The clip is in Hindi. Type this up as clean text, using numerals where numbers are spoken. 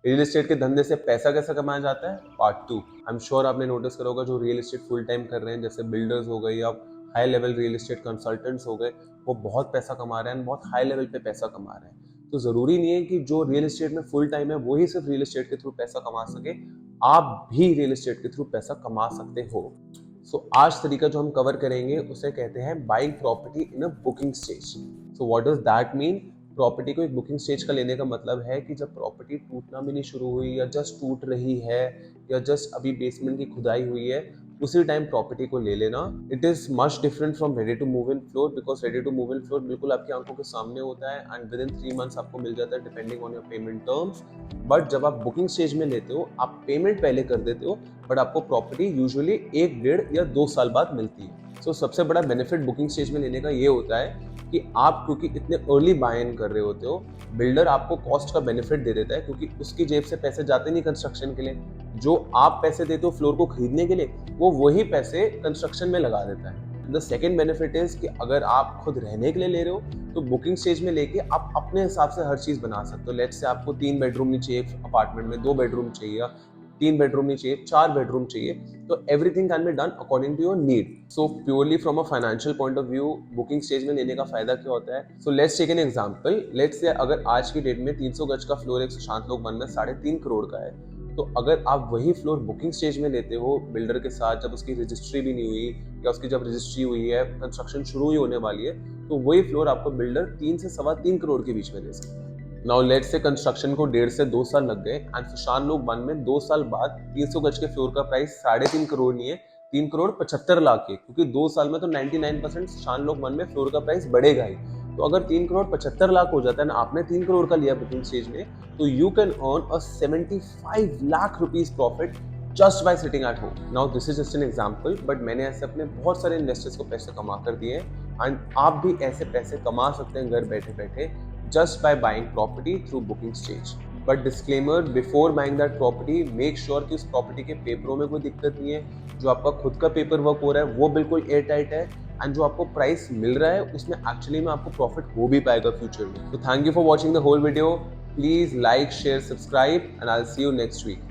रियल एस्टेट के धंधे से पैसा कैसे कमाया जाता है, पार्ट 2। आई एम श्योर आपने नोटिस करा होगा जो रियल एस्टेट फुल टाइम कर रहे हैं, जैसे बिल्डर्स हो गए या high level real estate consultants हो गए, वो बहुत पैसा कमा रहे हैं, बहुत हाई लेवल पे पैसा कमा रहे हैं। तो जरूरी नहीं है कि जो रियल एस्टेट में फुल टाइम है वही सिर्फ रियल एस्टेट के थ्रू पैसा कमा सके, आप भी रियल एस्टेट के थ्रू पैसा कमा सकते हो। सो आज तरीका जो हम कवर करेंगे उसे कहते हैं buying property in a booking stage. So what does that mean? Property को एक बुकिंग स्टेज का लेने का मतलब है कि जब प्रॉपर्टी टूटना भी नहीं शुरू हुई या जस्ट टूट रही है या जस्ट अभी बेसमेंट की खुदाई हुई है, उसी टाइम प्रॉपर्टी को ले लेना। It is much different from ready to move in floor, because ready to move in floor बिल्कुल आपकी आंखों के सामने होता है एंड विद इन 3 मंथ्स आपको मिल जाता है depending on your payment terms. But जब आप बुकिंग स्टेज में लेते हो, आप पेमेंट पहले कर देते हो, बट आपको प्रॉपर्टी यूजुअली 1, 1.5 या 2 साल बाद मिलती है। सो सबसे बड़ा बेनिफिट बुकिंग स्टेज में लेने का ये होता है कि आप क्योंकि इतने अर्ली बाय इन कर रहे होते हो, बिल्डर आपको कॉस्ट का बेनिफिट दे देता है क्योंकि उसकी जेब से पैसे जाते नहीं कंस्ट्रक्शन के लिए। जो आप पैसे देते हो फ्लोर को खरीदने के लिए, वो वही पैसे कंस्ट्रक्शन में लगा देता है। द सेकेंड बेनिफिट इज कि अगर आप खुद रहने के लिए ले रहे हो तो बुकिंग स्टेज में लेके आप अपने हिसाब से हर चीज बना सकते हो। लेट्स से आपको 3 बेडरूम नहीं चाहिए अपार्टमेंट में, 2 बेडरूम चाहिए, 3 बेडरूम नहीं चाहिए, 4 बेडरूम चाहिए, तो everything can be done according to your need. So purely from a financial point of view booking stage में लेने का फायदा क्या होता है? So let's take an example. Let's say अगर आज की डेट में 300 गज का फ्लोर एक सुशांत लोक वन में 3.5 करोड़ का है, तो अगर आप वही फ्लोर बुकिंग स्टेज में लेते हो बिल्डर के साथ, जब उसकी रजिस्ट्री भी नहीं हुई या उसकी जब रजिस्ट्री हुई है, कंस्ट्रक्शन शुरू ही होने वाली है, तो वही फ्लोर आपको बिल्डर 3 से 3.25 करोड़ के बीच में दे सकता है। नाउ लेट्स से कंस्ट्रक्शन को 1.5 से 2 साल लग गए एंड सुशांत लोक वन में 2 साल बाद 300 गज के फ्लोर का प्राइस 3.5 करोड़ नहीं है, 3 करोड़ 75 लाख है, क्योंकि 2 साल में तो 99% सुशांत लोक वन में फ्लोर का प्राइस बढ़ेगा ही। तो अगर 3 करोड़ 75 लाख हो जाता है ना, आपने 3 करोड़ का लिया बुकिंग स्टेज में, तो you can earn a 75 lakh rupees profit just by sitting at home. Now this is just an example, but मैंने ऐसे अपने बहुत सारे इन्वेस्टर्स को पैसे कमा कर दिए हैं एंड आप भी ऐसे पैसे कमा सकते हैं घर बैठे बैठे just by buying property through booking stage. But disclaimer, before buying that property, make sure कि उस प्रॉपर्टी के पेपरों में कोई दिक्कत नहीं है, जो आपका खुद का पेपर वर्क हो रहा है वो बिल्कुल एयर टाइट है एंड जो आपको प्राइस मिल रहा है उसमें एक्चुअली में आपको प्रॉफिट हो भी पाएगा फ्यूचर में। तो thank you for watching the whole video. Please like, share, subscribe and I will see you next week.